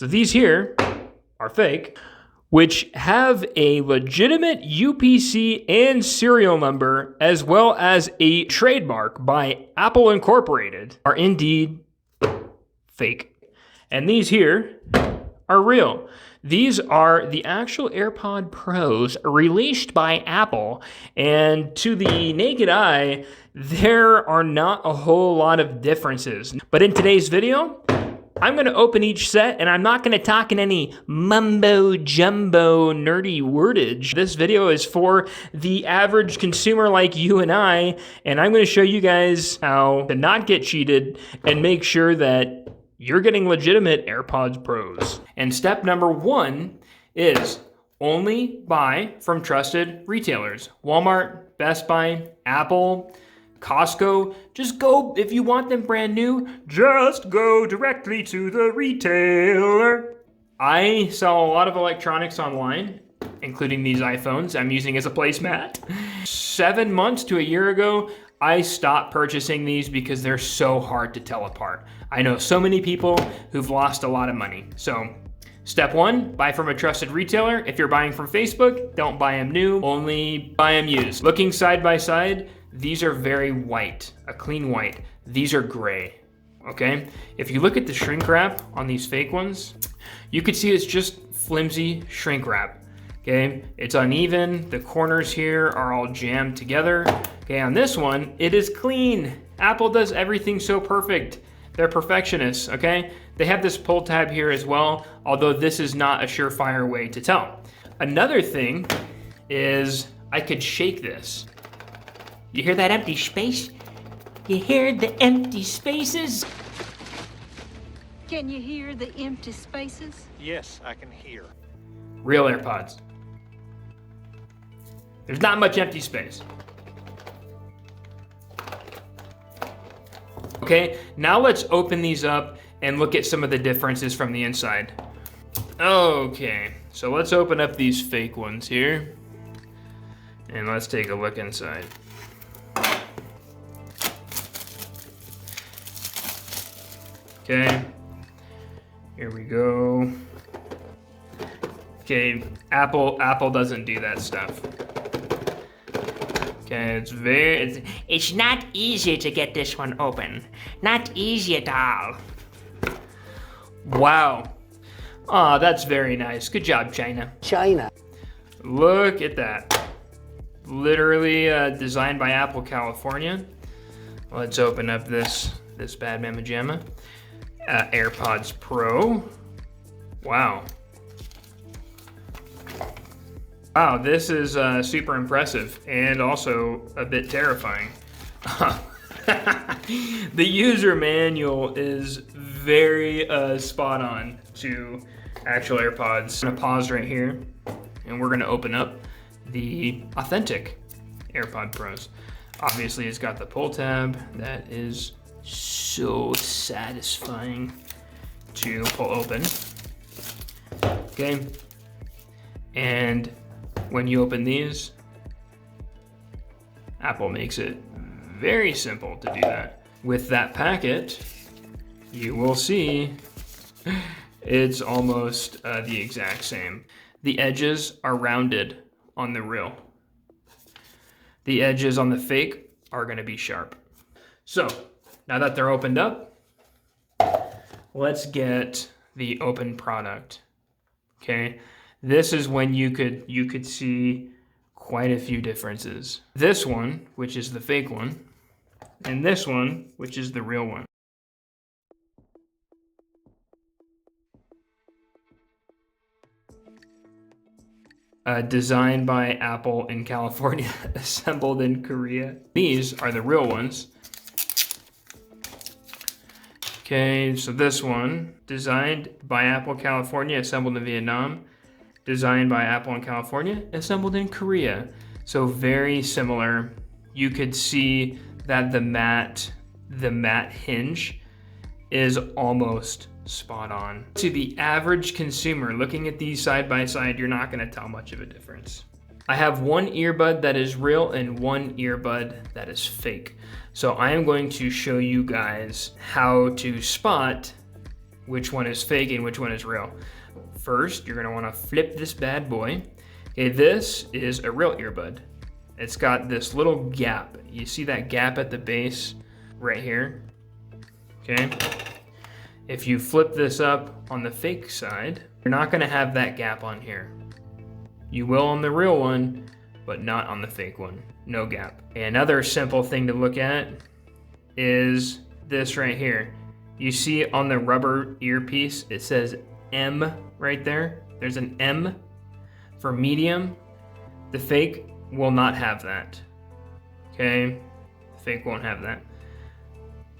So these here are fake, which have a legitimate UPC and serial number, as well as a trademark by Apple Incorporated, are indeed fake. And these here are real. These are the actual AirPod Pros released by Apple, and to the naked eye, there are not a whole lot of differences. But in today's video, I'm gonna open each set, and I'm not gonna talk in any mumbo jumbo nerdy wordage. This video is for the average consumer like you and I, and I'm gonna show you guys how to not get cheated and make sure that you're getting legitimate AirPods Pros. And step number one is only buy from trusted retailers. Walmart, Best Buy, Apple, Costco. Just go, if you want them brand new, just go directly to the retailer. I sell a lot of electronics online, including these iPhones I'm using as a placemat. 7 months to a year ago, I stopped purchasing these because they're so hard to tell apart. I know so many people who've lost a lot of money. So step one, buy from a trusted retailer. If you're buying from Facebook, don't buy them new, only buy them used. Looking side by side, these are very white, a clean white. These are gray, okay? If you look at the shrink wrap on these fake ones, you could see it's just flimsy shrink wrap, okay? It's uneven, the corners here are all jammed together. Okay, on this one, it is clean. Apple does everything so perfect. They're perfectionists, okay? They have this pull tab here as well, although this is not a surefire way to tell. Another thing is I could shake this. You hear that empty space? You hear the empty spaces? Can you hear the empty spaces? Yes, I can hear. Real AirPods. There's not much empty space. Okay, now let's open these up and look at some of the differences from the inside. Okay, so let's open up these fake ones here, and let's take a look inside. Okay, here we go. Okay, Apple doesn't do that stuff. Okay, It's not easy to get this one open. Not easy at all. Wow. Aw, that's very nice. Good job, China. China. Look at that. Literally designed by Apple California. Let's open up this bad mamma jamma. AirPods Pro. Wow. Wow, this is super impressive and also a bit terrifying. The user manual is very spot on to actual AirPods. I'm gonna pause right here and we're gonna open up the authentic AirPod Pros. Obviously it's got the pull tab that is so satisfying to pull open. Okay, and when you open these, Apple makes it very simple to do that. With that packet, you will see it's almost the exact same. The edges are rounded on the real. The edges on the fake are gonna be sharp. So, now that they're opened up, let's get the open product, okay? This is when you could see quite a few differences. This one, which is the fake one, and this one, which is the real one. Designed by Apple in California, assembled in Korea. These are the real ones. Okay, so this one, designed by Apple California, assembled in Vietnam. Designed by Apple in California, assembled in Korea. So very similar. You could see that the matte hinge is almost spot on. To the average consumer looking at these side by side, you're not gonna tell much of a difference. I have one earbud that is real and one earbud that is fake. So I am going to show you guys how to spot which one is fake and which one is real. First, you're gonna wanna flip this bad boy. Okay, this is a real earbud. It's got this little gap. You see that gap at the base right here? Okay. If you flip this up on the fake side, you're not gonna have that gap on here. You will on the real one, but not on the fake one. No gap. Another simple thing to look at is this right here. You see on the rubber earpiece, it says M right there. There's an M for medium. The fake will not have that. Okay? The fake won't have that.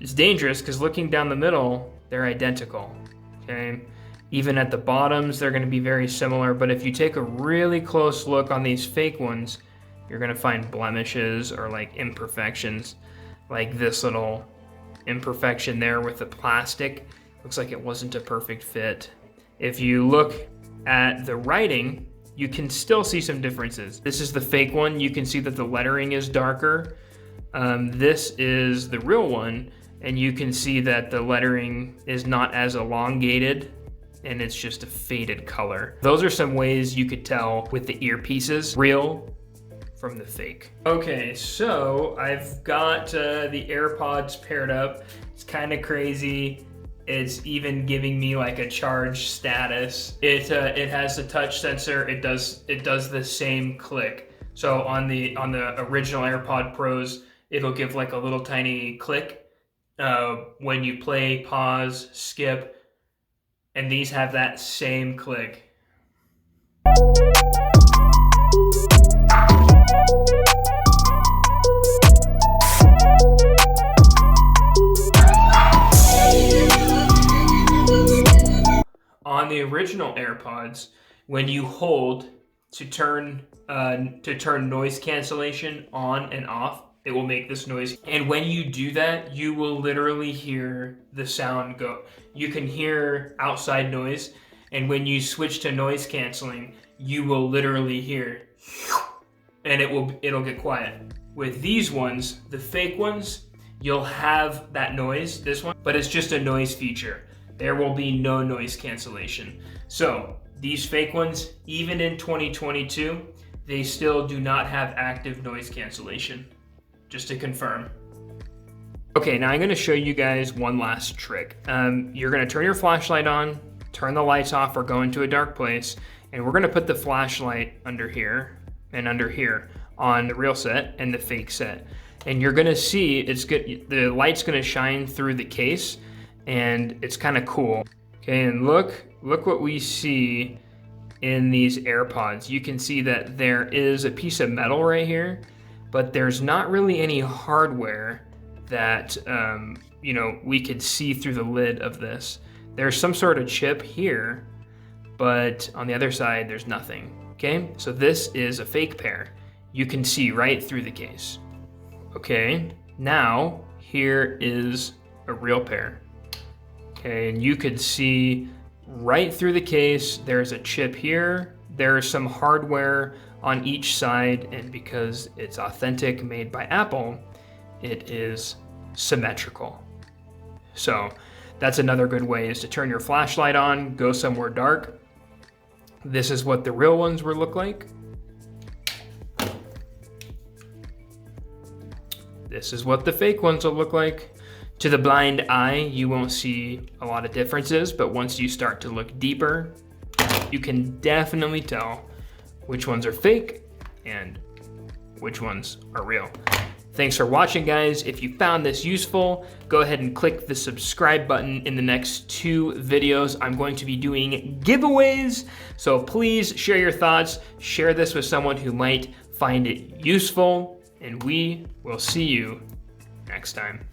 It's dangerous because looking down the middle, they're identical. Okay? Even at the bottoms, they're going to be very similar, but if you take a really close look on these fake ones, you're going to find blemishes or like imperfections, like this little imperfection there with the plastic. Looks like it wasn't a perfect fit. If you look at the writing, you can still see some differences. This is the fake one. You can see that the lettering is darker. This is the real one, and you can see that the lettering is not as elongated, and it's just a faded color. Those are some ways you could tell with the earpieces, real from the fake. Okay, so I've got the AirPods paired up. It's kind of crazy. It's even giving me like a charge status. It has a touch sensor. It does the same click. So on the original AirPod Pros, it'll give like a little tiny click when you play, pause, skip, and these have that same click. On the original AirPods, when you hold to turn noise cancellation on and off, it will make this noise. And when you do that, you will literally hear the sound go. You can hear outside noise, and when you switch to noise canceling, you will literally hear, and it'll get quiet. With these ones, the fake ones, you'll have that noise, this one, but it's just a noise feature. There will be no noise cancellation. So these fake ones, even in 2022, they still do not have active noise cancellation, just to confirm. Okay, now I'm gonna show you guys one last trick. You're gonna turn your flashlight on, turn the lights off or go into a dark place, and we're gonna put the flashlight under here and under here on the real set and the fake set. And you're gonna see the light's gonna shine through the case, and it's kind of cool. Okay, and look what we see in these AirPods. You can see that there is a piece of metal right here, but there's not really any hardware that we could see through the lid of this. There's some sort of chip here, but on the other side there's nothing. Okay, so this is a fake pair. You can see right through the case. Okay, now here is a real pair. Okay, and you could see right through the case. There's a chip here. There's some hardware on each side, and because it's authentic, made by Apple, it is symmetrical. So that's another good way, is to turn your flashlight on, go somewhere dark. This is what the real ones would look like. This is what the fake ones will look like. To the blind eye, you won't see a lot of differences, but once you start to look deeper, you can definitely tell which ones are fake and which ones are real. Thanks for watching, guys. If you found this useful, go ahead and click the subscribe button. In the next 2 videos, I'm going to be doing giveaways, so please share your thoughts. Share this with someone who might find it useful, and we will see you next time.